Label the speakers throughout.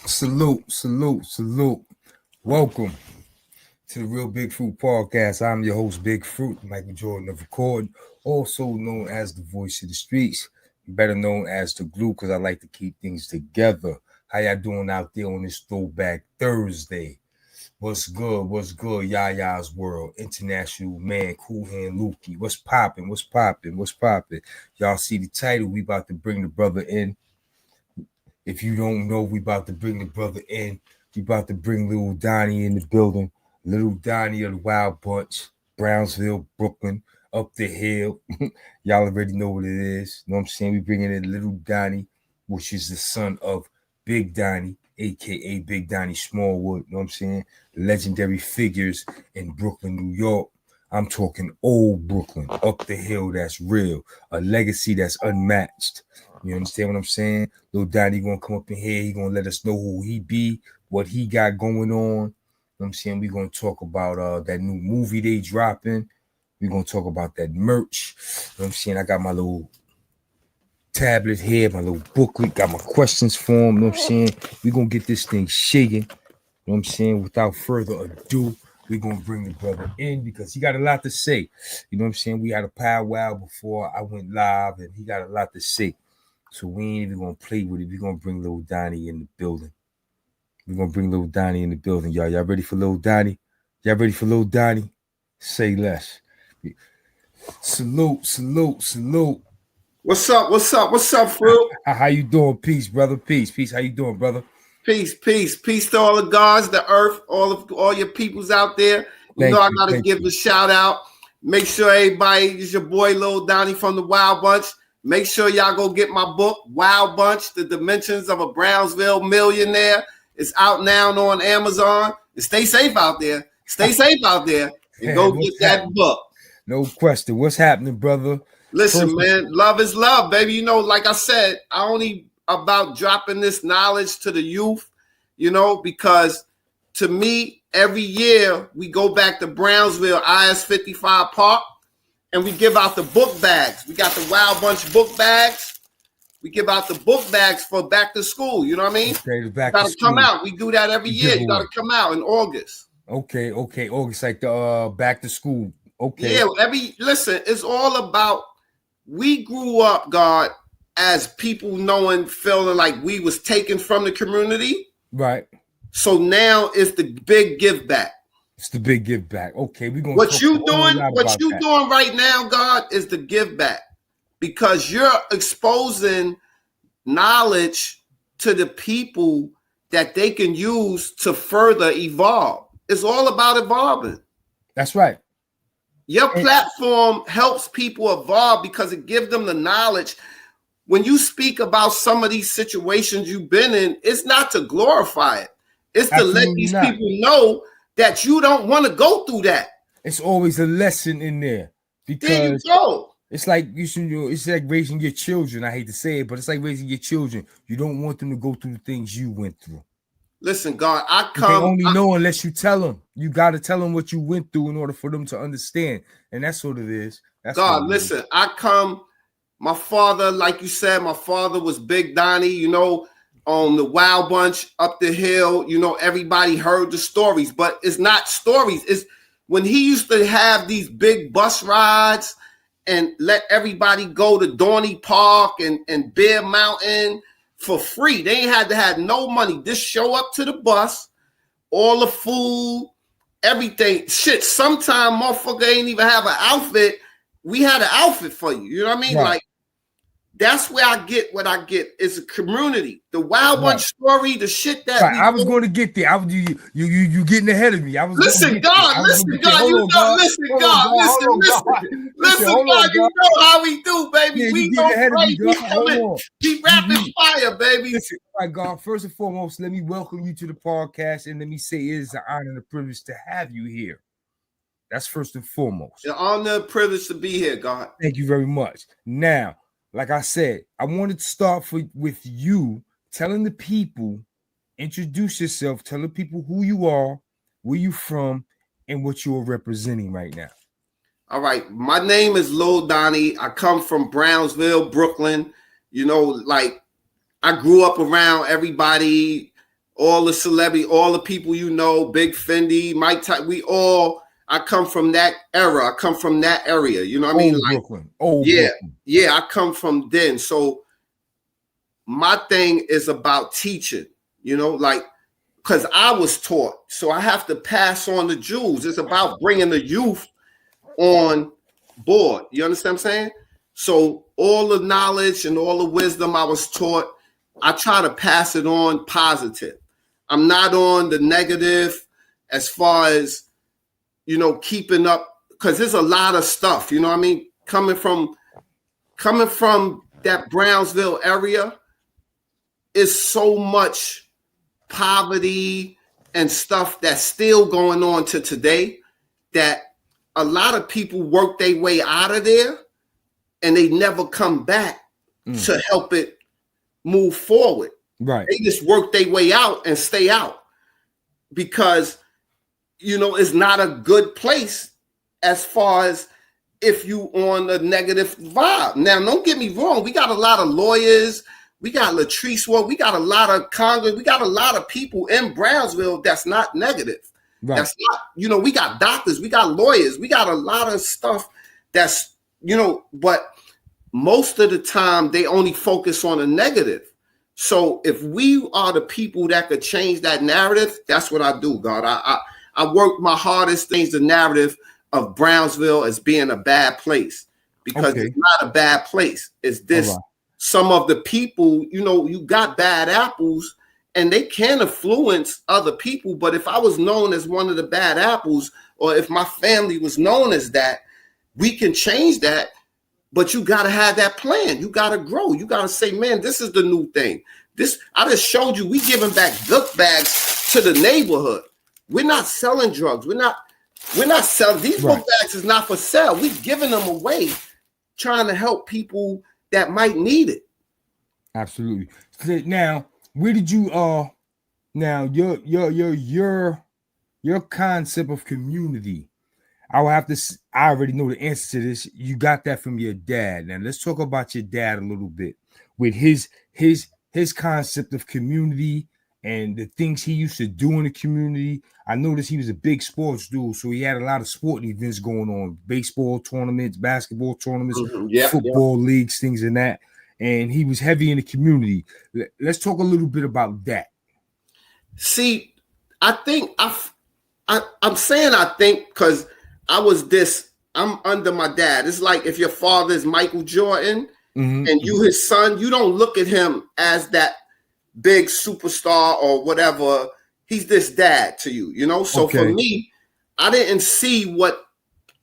Speaker 1: Salute, salute, salute. Welcome to the Real Big Fruit Podcast. I'm your host, Big Fruit, Michael Jordan of Record, also known as the voice of the streets, better known as the glue, because I like to keep things together. How y'all doing out there on this Throwback Thursday? What's good? What's good? Yaya's World, International Man, Cool Hand Lukey. What's popping? What's popping? What's popping? Y'all see the title? We about to bring the brother in. If you don't know, we about to bring the brother in. We about to bring little Donny in the building. Little Donny of the Wild Bunch, Brownsville, Brooklyn, up the hill. Y'all already know what it is. You know what I'm saying? We bringing in little Donny, which is the son of Big Donny, a.k.a. Big Donny Smallwood. You know what I'm saying? Legendary figures in Brooklyn, New York. I'm talking old Brooklyn, up the hill that's real. A legacy that's unmatched. You understand what I'm saying? Little Donny gonna come up in here. He gonna let us know who he be, what he got going on. You know what I'm saying? We're gonna talk about that new movie they dropping. We're gonna talk about that merch. You know what I'm saying? I got my little tablet here, my little booklet, got my questions for him. You know what I'm saying? We're gonna get this thing shaking. You know what I'm saying? Without further ado, we're gonna bring the brother in because he got a lot to say. You know what I'm saying? We had a powwow before I went live, and he got a lot to say. So we ain't even gonna play with it. We're gonna bring little Donny in the building. We're gonna bring little Donny in the building, y'all. Y'all ready for little Donny? Y'all ready for little Donny? Say less. Salute, salute, salute.
Speaker 2: What's up? What's up? What's up, Fruit?
Speaker 1: How you doing? Peace, brother. Peace, peace. How you doing, brother?
Speaker 2: Peace, peace, peace to all the gods, the earth, all your peoples out there. I gotta give a shout out. Make sure everybody is your boy Lil Donny from the Wild Bunch. Make sure y'all go get my book, Wild Bunch: The Dimensions of a Brownsville Millionaire. It's out now on Amazon. And stay safe out there. Stay safe out there. And go get that book.
Speaker 1: No question. What's happening, brother?
Speaker 2: Listen, man, love is love, baby. Like I said, I only about dropping this knowledge to the youth, because to me, every year we go back to Brownsville, IS 55 Park, and we give out the book bags. We got the Wild Bunch book bags. We give out the book bags for back to school. You know what I mean?
Speaker 1: Okay, back
Speaker 2: to come out. We do that every year. You got to come out in August.
Speaker 1: Okay. August, like the back to school. Okay.
Speaker 2: Yeah, listen, it's all about, we grew up, God, as people feeling like we was taken from the community.
Speaker 1: Right.
Speaker 2: So now it's the big give back.
Speaker 1: It's the big give back. Okay, we're gonna.
Speaker 2: What you doing right now, God, is the give back, because you're exposing knowledge to the people that they can use to further evolve. It's all about evolving.
Speaker 1: That's right.
Speaker 2: Your platform helps people evolve because it gives them the knowledge. When you speak about some of these situations you've been in, it's not to glorify it. It's to let these people know that you don't want to go through that.
Speaker 1: It's always a lesson in there. Because
Speaker 2: there you go.
Speaker 1: It's like it's like raising your children. I hate to say it, but it's like raising your children. You don't want them to go through the things you went through.
Speaker 2: Listen, God,
Speaker 1: They only know unless you tell them. You got to tell them what you went through in order for them to understand. And that's what it is.
Speaker 2: God, listen, my father, like you said, my father was Big Donny, on the Wild Bunch up the hill. Everybody heard the stories, but it's not stories. It's when he used to have these big bus rides and let everybody go to Donny Park and Bear Mountain for free. They ain't had to have no money. Just show up to the bus, all the food, everything. Shit, sometime motherfucker ain't even have an outfit. We had an outfit for you. You know what I mean? Right. Like, that's where I get what I get. It's a community. The Wild Bunch story, the shit that
Speaker 1: I was going to get there. You getting ahead of me. I was
Speaker 2: listen, God. Listen, God. You know how we do, baby.
Speaker 1: Yeah,
Speaker 2: we go crazy. We rapid fire, baby.
Speaker 1: Listen, all right, God. First and foremost, let me welcome you to the podcast, and let me say it is an honor and a privilege to have you here. That's first and foremost.
Speaker 2: An honor and privilege to be here, God.
Speaker 1: Thank you very much. Now, like I said, I wanted to start with you telling the people, introduce yourself, tell the people who you are, where you from, and what you are representing right now.
Speaker 2: All right. My name is Lil Donny. I come from Brownsville, Brooklyn. Like I grew up around everybody. all the celebrity, all the people you know, Big Fendi, Mike Tyson, I come from that era. I come from that area. You know what I mean? Like,
Speaker 1: Brooklyn. Old
Speaker 2: yeah,
Speaker 1: Brooklyn.
Speaker 2: yeah, I come from then. So my thing is about teaching, you know, like, because I was taught. So I have to pass on the jewels. It's about bringing the youth on board. You understand what I'm saying? So all the knowledge and all the wisdom I was taught, I try to pass it on positive. I'm not on the negative as far as, you know, keeping up, because there's a lot of stuff, you know what I mean? Coming from that Brownsville area is so much poverty and stuff that's still going on to today that a lot of people work their way out of there and they never come back to help it move forward.
Speaker 1: Right.
Speaker 2: They just work their way out and stay out because, you know, it's not a good place as far as if you on a negative vibe. Now, don't get me wrong. We got a lot of lawyers. We got Latrice Ward. We got a lot of Congress. We got a lot of people in Brownsville that's not negative. Right. That's not, you know, we got doctors. We got lawyers. We got a lot of stuff that's, you know, but most of the time they only focus on the negative. So if we are the people that could change that narrative, that's what I do, God. I work my hardest things, the narrative of Brownsville as being a bad place, because it's not a bad place. It's this, some of the people, you know, you got bad apples and they can influence other people. But if I was known as one of the bad apples, or if my family was known as that, we can change that. But you got to have that plan. You got to grow. You got to say, man, this is the new thing. This, I just showed you, we giving back book bags to the neighborhood. We're not selling drugs. We're not selling. These book bags is not for sale. We're giving them away, trying to help people that might need it.
Speaker 1: Absolutely. Now, where did you now your concept of community? I already know the answer to this. You got that from your dad. Now let's talk about your dad a little bit with his concept of community and the things he used to do in the community. I noticed he was a big sports dude, so he had a lot of sporting events going on, baseball tournaments, basketball tournaments, football leagues, things and that. And he was heavy in the community. Let's talk a little bit about that.
Speaker 2: See, I think I'm saying I think because I'm under my dad. It's like if your father is Michael Jordan and you his son, you don't look at him as that big superstar or whatever. He's this dad to you, you know? So for me, I didn't see what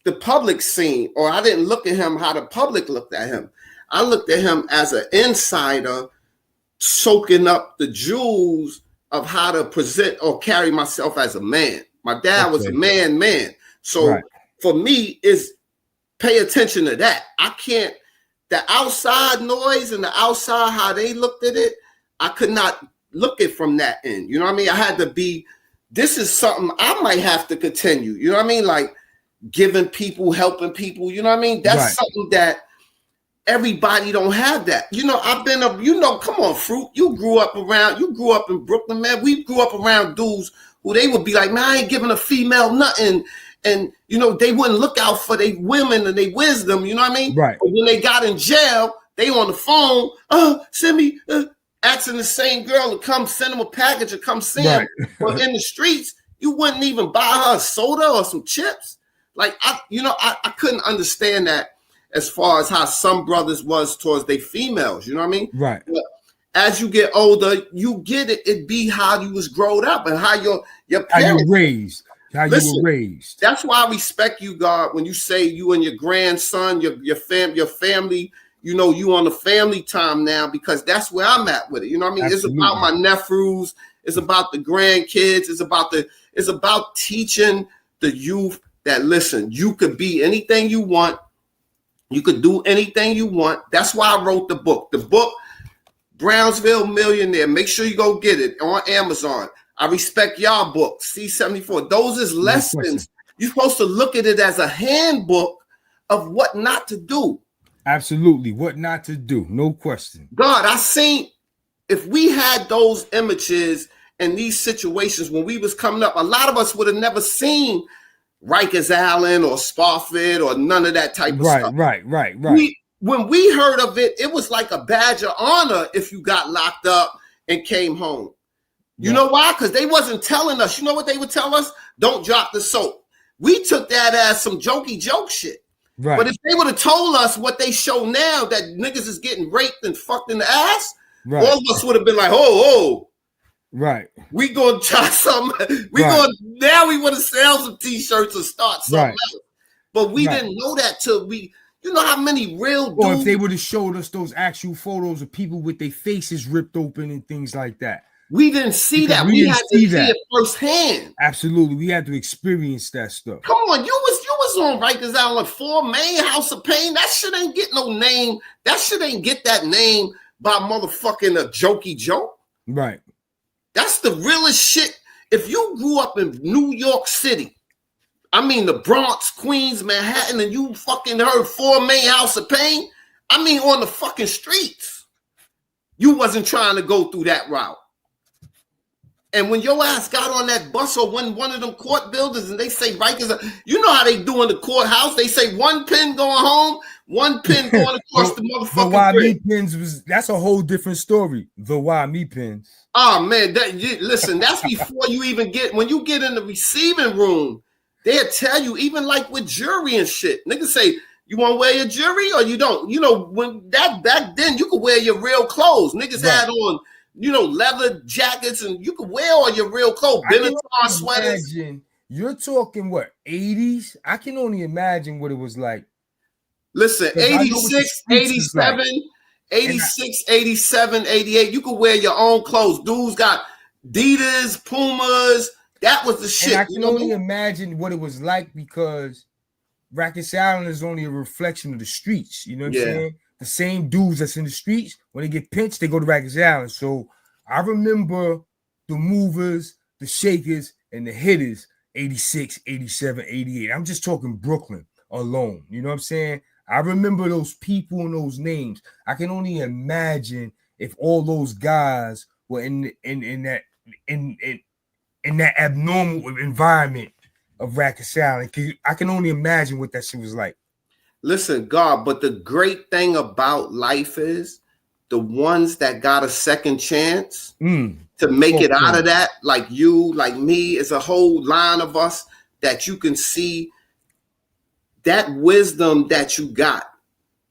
Speaker 2: the public seen, or I didn't look at him how the public looked at him. I looked at him as an insider soaking up the jewels of how to present or carry myself as a man. My dad was a man. So for me, is pay attention to that. I can't, the outside noise and the outside, how they looked at it, I could not look it from that end. You know what I mean? I had to be, this is something I might have to continue. You know what I mean? Like giving people, helping people. You know what I mean? That's something that everybody don't have that. You know, come on, Fruit. You grew up in Brooklyn, man. We grew up around dudes who they would be like, man, I ain't giving a female nothing. And, you know, they wouldn't look out for their women and their wisdom. You know what I mean? Right. But when they got in jail, they on the phone, send me, asking the same girl to come send them a package or come see them. But in the streets, you wouldn't even buy her a soda or some chips. Like, I couldn't understand that as far as how some brothers was towards their females. You know what I mean? Right. But as you get older, you get it. It be how you was growed up and how your parents. How you raised. You were raised. That's why I respect you, God, when you say you and your grandson, your family, you know, you on the family time now, because that's where I'm at with it. You know what I mean? Absolutely. It's about my nephews. It's about the grandkids. It's about teaching the youth that, listen, you could be anything you want. You could do anything you want. That's why I wrote the book. The book, Brownsville Millionaire. Make sure you go get it on Amazon. I respect y'all book, C74. Those is lessons. You're supposed to look at it as a handbook of what not to do. Absolutely. What not to do. No question. God, I seen, if we had those images in these situations when we was coming up, a lot of us would have never seen Rikers Island or Spofford or none of that type of stuff.
Speaker 1: Right.
Speaker 2: When we heard of it, it was like a badge of honor if you got locked up and came home. You know why? Because they wasn't telling us. You know what they would tell us? Don't drop the soap. We took that as some jokey joke shit.
Speaker 1: Right.
Speaker 2: But if they would have told us what they show now, that niggas is getting raped and fucked in the ass, all of us would have been like, oh.
Speaker 1: Right.
Speaker 2: We gonna try something. We want to sell some t-shirts and start something else. But we didn't know that till you know how many real dudes.
Speaker 1: Or if they would have showed us those actual photos of people with their faces ripped open and things like that.
Speaker 2: We didn't see that. We had to see it firsthand.
Speaker 1: Absolutely. We had to experience that stuff.
Speaker 2: Come on, you was on Rikers Island 4, Main, House of Pain. That shit ain't get no name. That shit ain't get that name by motherfucking a jokey joke.
Speaker 1: Right.
Speaker 2: That's the realest shit. If you grew up in New York City, I mean the Bronx, Queens, Manhattan, and you fucking heard 4 Main, House of Pain, I mean on the fucking streets, you wasn't trying to go through that route. And when your ass got on that bus or one of them court buildings and they say Rikers, you know how they do in the courthouse? They say 1 pin going home, 1 pin going across the motherfucking
Speaker 1: The Why Me pins that's a whole different story. The Why Me pins.
Speaker 2: Oh man, listen, that's before you even when you get in the receiving room, they'll tell you, even like with jury and shit. Niggas say, you want to wear your jury or you don't? You know, when back then you could wear your real clothes. Niggas had on, leather jackets, and you could wear all your real clothes. Benetton sweaters.
Speaker 1: You're talking what, 80s? I can only imagine what it was like.
Speaker 2: Listen, 86, 87, like. 86, 87, 88. You could wear your own clothes. Dudes got Adidas, Pumas. That was the shit.
Speaker 1: And I can only imagine what it was like because Rikers Island is only a reflection of the streets. You know what I'm saying? The same dudes that's in the streets, when they get pinched, they go to Rikers Island. So I remember the movers, the shakers, and the hitters, 86, 87, 88. I'm just talking Brooklyn alone. You know what I'm saying? I remember those people and those names. I can only imagine if all those guys were in that abnormal environment of Rikers Island. I can only imagine what that shit was like.
Speaker 2: Listen, God, but the great thing about life is the ones that got a second chance to make it out of that, like you, like me, is a whole line of us that you can see that wisdom that you got,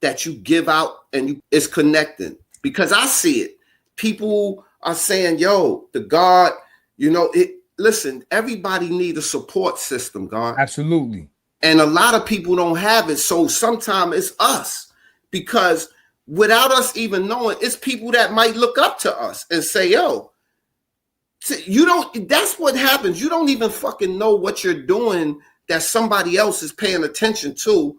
Speaker 2: that you give out, and it's connecting. Because I see it. People are saying, yo, the God, listen, everybody needs a support system, God.
Speaker 1: Absolutely.
Speaker 2: And a lot of people don't have it. So sometimes it's us, because without us even knowing, it's people that might look up to us and say, yo, that's what happens. You don't even fucking know what you're doing that somebody else is paying attention to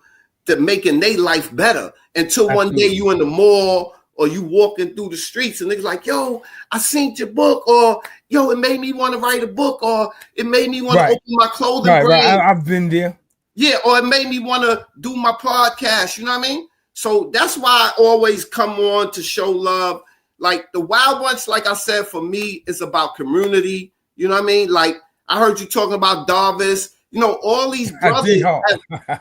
Speaker 2: making their life better until one day you in the mall or you walking through the streets and they're like, yo, I seen your book, or yo, it made me want to write a book, or it made me want to open my clothing brand.
Speaker 1: Right. I've been there.
Speaker 2: Yeah, or it made me want to do my podcast, you know what I mean? So that's why I always come on to show love. Like the Wild Bunch, like I said, for me, it's about community, you know what I mean? Like I heard you talking about Darvis, all these brothers.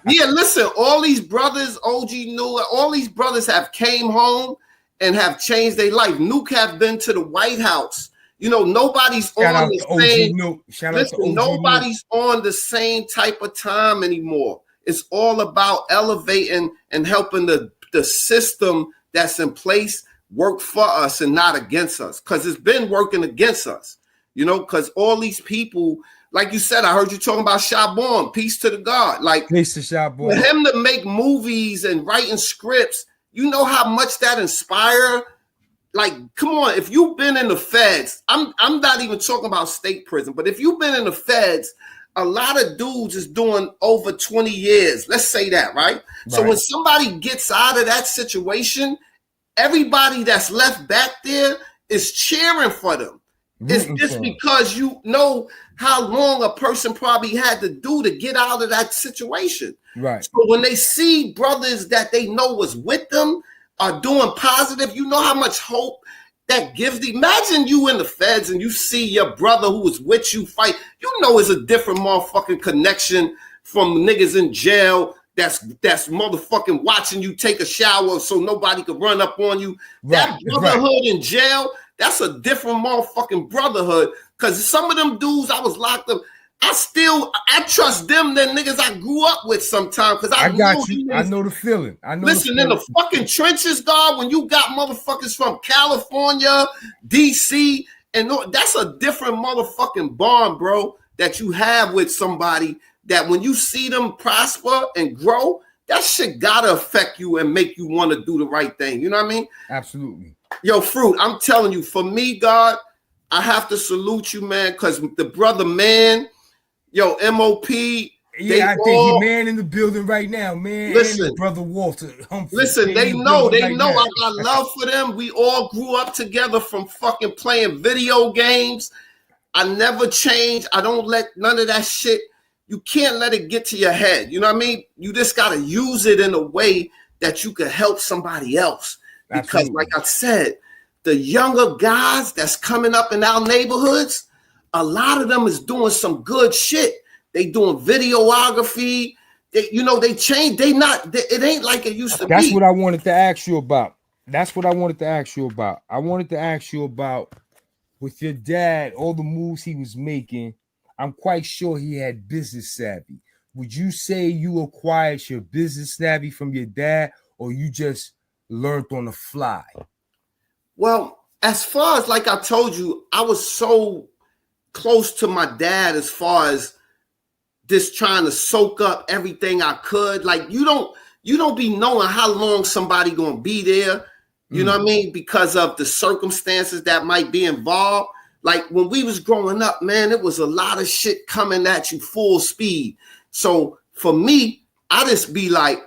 Speaker 2: Listen, all these brothers, OG New, all these brothers have came home and have changed their life. Nuke have been to the White House. Nobody's on the same type of time anymore. It's all about elevating and helping the system that's in place work for us and not against us. Because it's been working against us, because all these people, like you said, I heard you talking about Shabon, peace to the God. Like,
Speaker 1: peace to Shabon.
Speaker 2: For him to make movies and writing scripts, you know how much that inspire. Like, come on, if you've been in the feds, I'm not even talking about state prison, but if you've been in the feds, a lot of dudes is doing over 20 years. Let's say that, right? So when somebody gets out of that situation, everybody that's left back there is cheering for them. It's just because you know how long a person probably had to do to get out of that situation.
Speaker 1: Right.
Speaker 2: So when they see brothers that they know was with them are doing positive, you know how much hope that gives the, imagine you in the feds and you see your brother who was with you fight. You know it's a different motherfucking connection from niggas in jail that's motherfucking watching you take a shower so nobody could run up on you. That brotherhood in jail, that's a different motherfucking brotherhood. Because some of them dudes I was locked up, I trust them than niggas I grew up with sometimes. Because I
Speaker 1: got you. I know the feeling.
Speaker 2: Listen, in the fucking trenches, God, when you got motherfuckers from California, DC, and that's a different motherfucking bond, bro, that you have with somebody that when you see them prosper and grow, that shit gotta affect you and make you want to do the right thing. You know what I mean?
Speaker 1: Absolutely.
Speaker 2: Yo, Fruit, I'm telling you, for me, God, I have to salute you, man, because the brother, man, yo, MOP.
Speaker 1: Yeah, I think he man in the building right now, man.
Speaker 2: Listen,
Speaker 1: and brother Walter Humphrey.
Speaker 2: Listen, they know I got love for them. We all grew up together from fucking playing video games. I never changed. I don't let none of that shit. You can't let it get to your head. You know what I mean? You just got to use it in a way that you can help somebody else. Because Absolutely. Like I said, the younger guys that's coming up in our neighborhoods, a lot of them is doing some good shit. They doing videography. They change. It ain't like it used to be.
Speaker 1: That's what I wanted to ask you about. I wanted to ask you about with your dad, all the moves he was making. I'm quite sure he had business savvy. Would you say you acquired your business savvy from your dad, or you just learned on the fly?
Speaker 2: Well, as far as like I told you, I was so close to my dad as far as just trying to soak up everything I could. Like you don't be knowing how long somebody gonna be there. You know what I mean? Because of the circumstances that might be involved. Like when we was growing up, man, it was a lot of shit coming at you full speed. So for me, I just be like,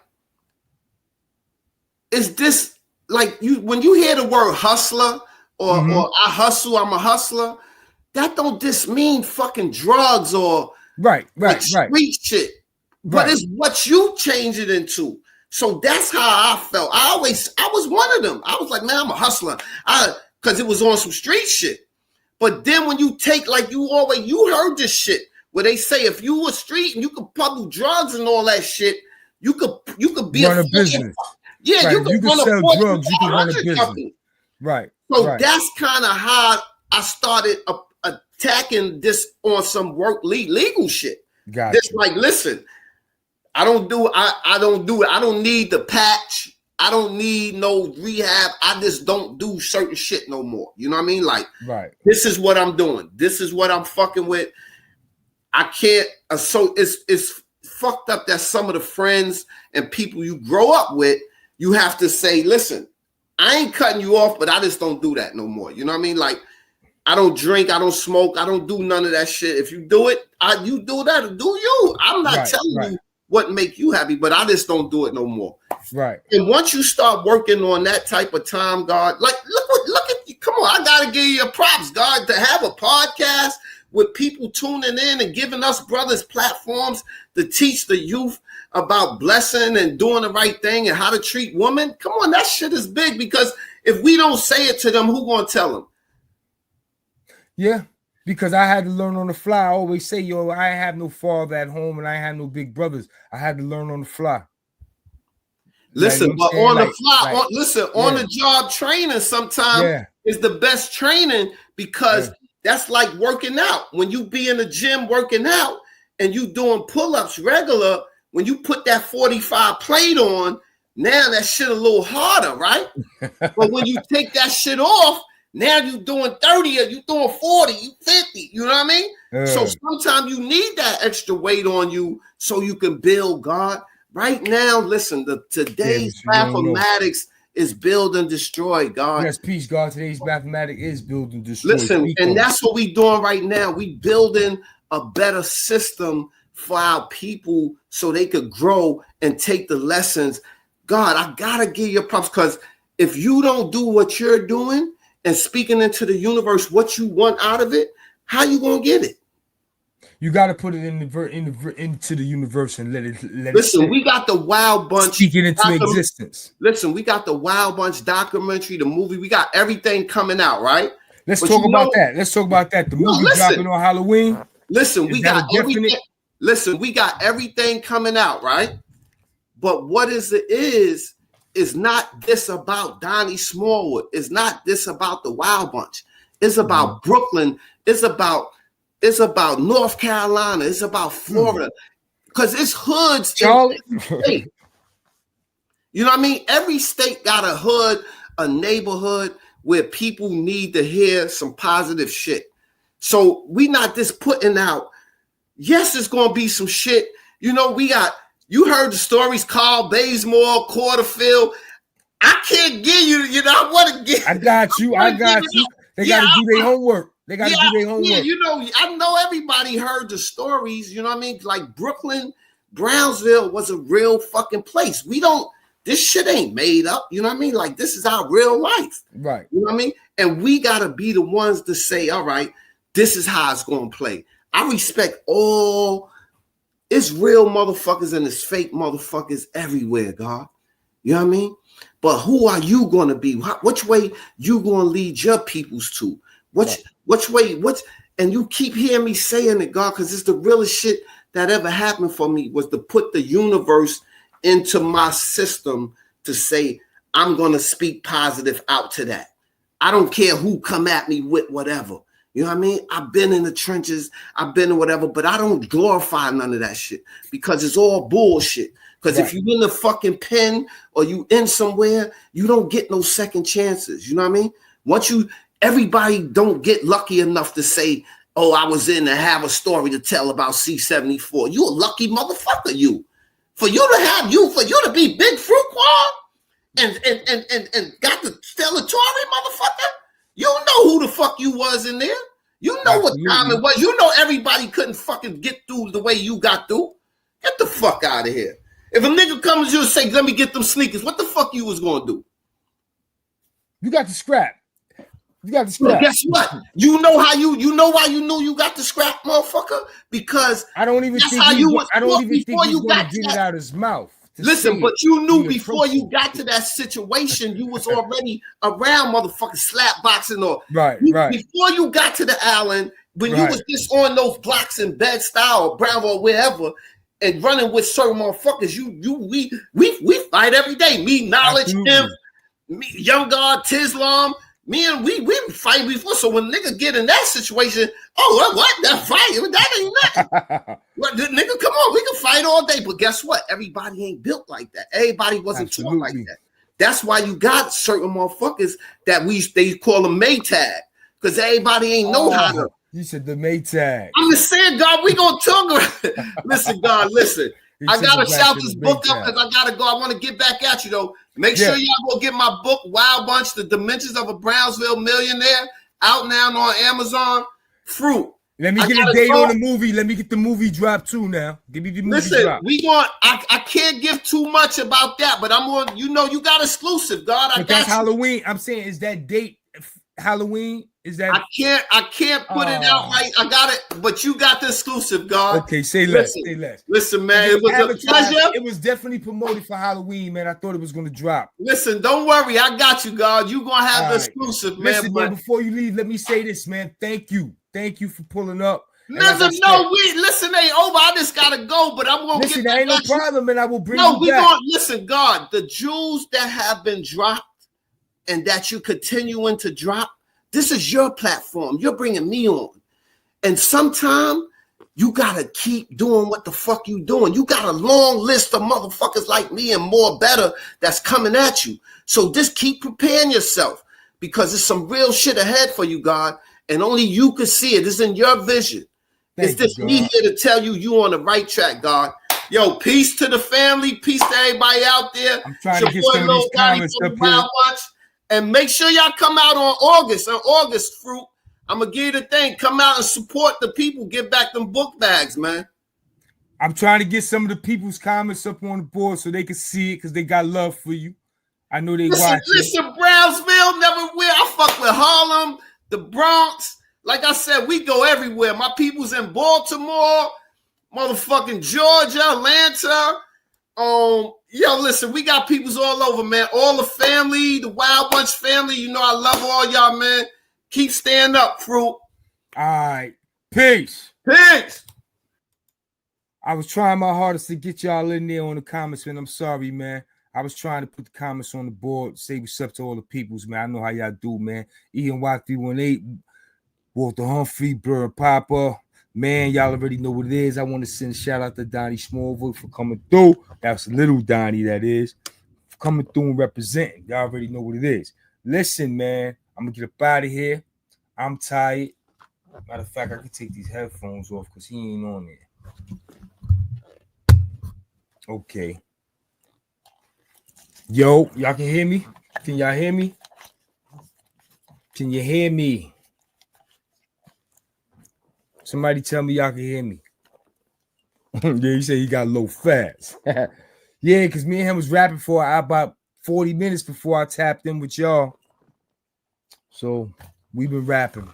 Speaker 2: is this like when you hear the word hustler or I hustle, I'm a hustler, that don't just mean fucking drugs or
Speaker 1: right
Speaker 2: street shit. But it's what you change it into. So that's how I felt. I was one of them. I was like, man, I'm a hustler. Because it was on some street shit. But then when you take, like you heard this shit where they say if you were street and you could peddle drugs and all that shit, you could be
Speaker 1: run a business.
Speaker 2: Yeah,
Speaker 1: right.
Speaker 2: you could
Speaker 1: sell drugs. You can run a business.
Speaker 2: Company.
Speaker 1: Right.
Speaker 2: So that's kind of how I started attacking this on some legal shit.
Speaker 1: Gotcha.
Speaker 2: It's like, listen, I don't do it. I don't need the patch. I don't need no rehab. I just don't do certain shit no more. You know what I mean? Like,
Speaker 1: right.
Speaker 2: This is what I'm doing. This is what I'm fucking with. I can't. So it's fucked up that some of the friends and people you grow up with, you have to say, listen, I ain't cutting you off, but I just don't do that no more. You know what I mean? Like, I don't drink, I don't smoke, I don't do none of that shit. If you do it, you do that. Do you? I'm not telling you what make you happy, but I just don't do it no more.
Speaker 1: Right.
Speaker 2: And once you start working on that type of time, God, like look at you. Come on, I gotta give you props, God, to have a podcast with people tuning in and giving us brothers platforms to teach the youth about blessing and doing the right thing and how to treat women. Come on, that shit is big, because if we don't say it to them, who gonna tell them?
Speaker 1: Yeah, because I had to learn on the fly. I always say, yo, I have no father at home and I have no big brothers. I had to learn on the fly.
Speaker 2: Listen, like, but on the fly, on the job training sometimes is the best training, because that's like working out. When you be in the gym working out and you doing pull-ups regular, when you put that 45 plate on, now that shit a little harder, right? But when you take that shit off, now you doing 30 or you doing 40, you 50, you know what I mean? So sometimes you need that extra weight on you so you can build, God. Right now, listen, today's mathematics is build and destroy, God.
Speaker 1: Yes, peace, God. Today's mathematics is build and destroy.
Speaker 2: Listen, and that's what we doing right now. We building a better system for our people so they could grow and take the lessons. God, I gotta give you props, because if you don't do what you're doing and speaking into the universe what you want out of it, how you gonna get it?
Speaker 1: You got to put it into the universe and let it.
Speaker 2: Listen, we got the Wild Bunch.
Speaker 1: Speak it into existence.
Speaker 2: Listen, we got the Wild Bunch documentary, the movie. We got everything coming out, right?
Speaker 1: Let's talk about that. Let's talk about that. The movie dropping on Halloween.
Speaker 2: Listen, we got everything. Listen, we got everything coming out, right? But what is not this about Donny Smallwood. It's not this about the Wild Bunch. It's about Brooklyn. It's about North Carolina. It's about Florida. Because it's hoods.
Speaker 1: Charlie.
Speaker 2: You know what I mean? Every state got a hood, a neighborhood where people need to hear some positive shit. So we not just putting out, yes, it's going to be some shit. You know, you heard the stories, Carl Bazemore, Quarterfield. I can't give you, I want to get.
Speaker 1: I got you. They got to do their homework. They got to do their homework.
Speaker 2: Yeah, I know everybody heard the stories, you know what I mean? Like Brooklyn, Brownsville was a real fucking place. This shit ain't made up, you know what I mean? Like, this is our real life.
Speaker 1: Right.
Speaker 2: You know what I mean? And we got to be the ones to say, all right, this is how it's going to play. I respect it's real motherfuckers and it's fake motherfuckers everywhere, God. You know what I mean? But who are you going to be? Which way you going to lead your peoples to? Which way? And you keep hearing me saying it, God, because it's the realest shit that ever happened for me was to put the universe into my system to say, I'm going to speak positive out to that. I don't care who come at me with whatever. You know what I mean? I've been in the trenches. I've been in whatever, but I don't glorify none of that shit because it's all bullshit. Because if you in the fucking pen or you in somewhere, you don't get no second chances. You know what I mean? Everybody don't get lucky enough to say, oh, I was in and have a story to tell about C-74. You a lucky motherfucker, you. For you to be Big Fruit Quad and got the stellatory, motherfucker, you know who the fuck you was in there. You know what time it was. You know everybody couldn't fucking get through the way you got through. Get the fuck out of here. If a nigga comes to you and say, let me get them sneakers, what the fuck you was going to do?
Speaker 1: You got the scrap.
Speaker 2: Well, guess what? You know why you knew you got the scrap, motherfucker? Because
Speaker 1: I don't even think he's going to get it out of his mouth.
Speaker 2: Listen, but you knew before you got to that situation, you was already around motherfucking slap boxing or
Speaker 1: right.
Speaker 2: Before you got to the island, when you was just on those blocks in Bed-Stuy or Brown or wherever, and running with certain motherfuckers, we fight every day. Me, Knowledge, him, me, Young God, Tislam. Me and we fight before. So when nigga get in that situation, what that fight? That ain't nothing. What, nigga, come on, we can fight all day. But guess what? Everybody ain't built like that. Everybody wasn't taught like that. That's why you got certain motherfuckers that they call them Maytag. Because everybody ain't know how to.
Speaker 1: You said the Maytag.
Speaker 2: I'm just saying, God, we gonna talk. Listen, God, listen. I gotta shout this book up because I gotta go. I want to get back at you though. Make sure y'all go get my book, Wild Bunch: The Dimensions of a Brownsville Millionaire, out now on Amazon. Fruit.
Speaker 1: Let me get a date on the movie. Let me get the movie drop too now. Give me the movie drop.
Speaker 2: I can't give too much about that, but I'm on. You got exclusive, God.
Speaker 1: But that's Halloween. I'm saying, is that date Halloween? Is that
Speaker 2: I can't put it out right. I got it, but you got the exclusive, God.
Speaker 1: Okay, say less.
Speaker 2: Listen, man, it was a pleasure.
Speaker 1: It was definitely promoted for Halloween, man. I thought it was gonna drop.
Speaker 2: Listen, don't worry, I got you, God. You gonna have the exclusive, man.
Speaker 1: Listen, man, before you leave, let me say this, man. Thank you for pulling up.
Speaker 2: Listen, ain't over. I just gotta go, but I'm gonna
Speaker 1: listen. There ain't no problem, and I will bring you back.
Speaker 2: Listen, God. The jewels that have been dropped and that you continuing to drop. This is your platform. You're bringing me on. And sometime you got to keep doing what the fuck you doing. You got a long list of motherfuckers like me and more better that's coming at you. So just keep preparing yourself because there's some real shit ahead for you, God. And only you can see it. It's in your vision. It's just me here to tell you on the right track, God. Yo, peace to the family. Peace to everybody out there.
Speaker 1: I'm trying to get some of these comments up here.
Speaker 2: And make sure y'all come out on August, Fruit. I'm going to give you the thing. Come out and support the people. Get back them book bags, man.
Speaker 1: I'm trying to get some of the people's comments up on the board so they can see it because they got love for you. I know they watch.
Speaker 2: Listen, Brownsville, never will. I fuck with Harlem, the Bronx, Like I said, we go everywhere. My people's in Baltimore, motherfucking Georgia, Atlanta. Yo, listen, we got peoples all over, man. All the family, the Wild Bunch family. You know I love all y'all, man. Keep staying up, Fruit.
Speaker 1: All right. Peace.
Speaker 2: Peace.
Speaker 1: I was trying my hardest to get y'all in there on the comments, man. I'm sorry, man. I was trying to put the comments on the board, say what's up to all the peoples, man. I know how y'all do, man. ENY318, Walter Humphrey, Burr Papa. Man, y'all already know what it is. I want to send a shout out to Donny SMallwood for coming through. That's little Donny, that is. For coming through and representing. Y'all already know what it is. Listen, man, I'm going to get up out of here. I'm tired. Matter of fact, I can take these headphones off because he ain't on there. Okay. Yo, y'all can hear me? Can y'all hear me? Can you hear me? Somebody tell me y'all can hear me. Yeah, you say he got low fast. Yeah, because me and him was rapping for about 40 minutes before I tapped in with y'all. So we've been rapping.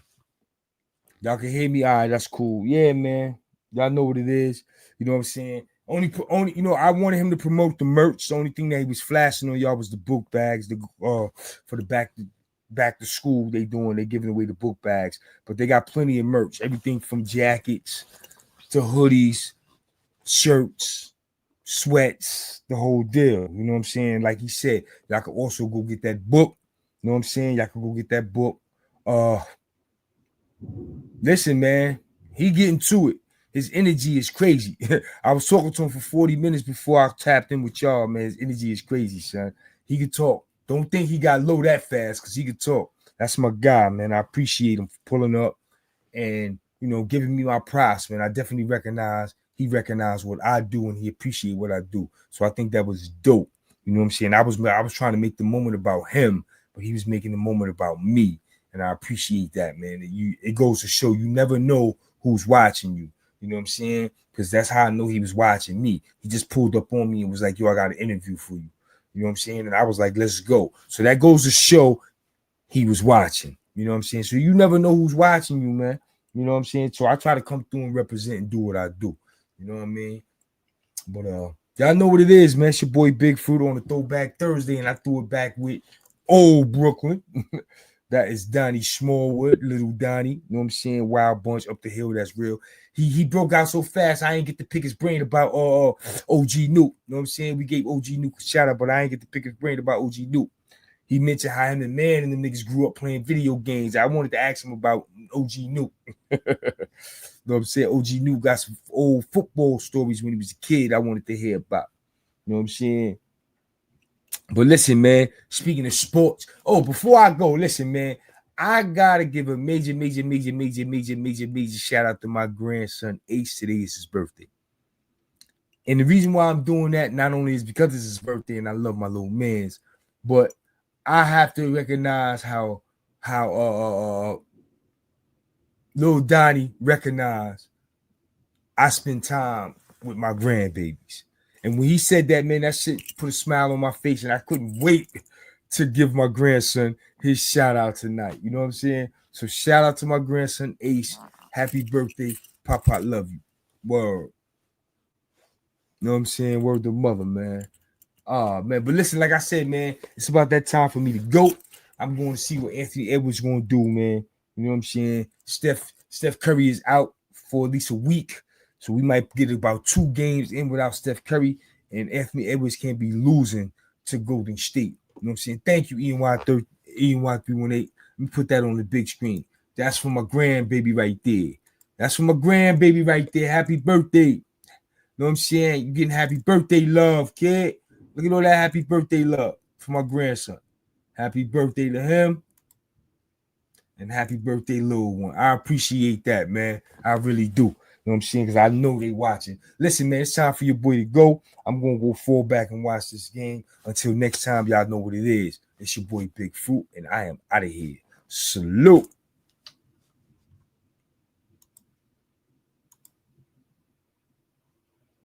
Speaker 1: Y'all can hear me? All right, that's cool. Yeah, man. Y'all know what it is. You know what I'm saying? Only, you know, I wanted him to promote the merch. The only thing that he was flashing on y'all was the book bags. For the back to school, they giving away the book bags, but they got plenty of merch. Everything from jackets to hoodies, shirts, sweats, the whole deal. You know what I'm saying? Like he said, y'all can also go get that book. You know what I'm saying? Y'all can go get that book. Listen, man, he getting to it. His energy is crazy. I was talking to him for 40 minutes before I tapped in with y'all, man. His energy is crazy, son. He can talk. Don't think he got low that fast because he can talk. That's my guy, man. I appreciate him for pulling up and, you know, giving me my props, man. I definitely he recognized what I do and he appreciated what I do. So I think that was dope. You know what I'm saying? I was trying to make the moment about him, but he was making the moment about me. And I appreciate that, man. It goes to show you never know who's watching you. You know what I'm saying? Because that's how I know he was watching me. He just pulled up on me and was like, yo, I got an interview for you. You know what I'm saying? And I was like, let's go. So that goes to show he was watching. You know what I'm saying? So you never know who's watching you, man. You know what I'm saying? So I try to come through and represent and do what I do. You know what I mean? But y'all know what it is, man. It's your boy Big Fruit on the Throwback Thursday, and I threw it back with old Brooklyn. That is Donny SMallwood, little Donny. You know what I'm saying? Wild Bunch up the hill. That's real. He broke out so fast, I ain't get to pick his brain about OG Nuke. You know what I'm saying? We gave OG Nuke a shout out, but I ain't get to pick his brain about OG Nuke. He mentioned how him and man and the niggas grew up playing video games. I wanted to ask him about OG Nuke. You know what I'm saying? OG Nuke got some old football stories when he was a kid I wanted to hear about. You know what I'm saying? But listen, man, speaking of sports. Oh, before I go, listen, man, I gotta give a major shout out to my grandson Ace. Today is his birthday. And the reason why I'm doing that not only is because it's his birthday and I love my little mans, but I have to recognize how little Donny recognized I spend time with my grandbabies. And when he said that, man, that shit put a smile on my face, and I couldn't wait to give my grandson his shout out tonight. You know what I'm saying? So shout out to my grandson Ace. Happy birthday, Papa. Love you. Word. You know what I'm saying? Word to mother, man. Man. But listen, like I said, man, it's about that time for me to go. I'm going to see what Anthony Edwards going to do, man. You know what I'm saying? Steph Curry is out for at least a week. So we might get about 2 games in without Steph Curry, and Anthony Edwards can't be losing to Golden State. You know what I'm saying? Thank you, ENY318. Let me put that on the big screen. That's for my grandbaby right there. That's for my grandbaby right there. Happy birthday. You know what I'm saying? You getting happy birthday love, kid. Look at all that happy birthday love for my grandson. Happy birthday to him. And happy birthday, little one. I appreciate that, man. I really do. You know what I'm saying? Because I know they watching. Listen, man, it's time for your boy to go. I'm going to go fall back and watch this game. Until next time, y'all know what it is. It's your boy Big Fruit, and I am out of here. Salute.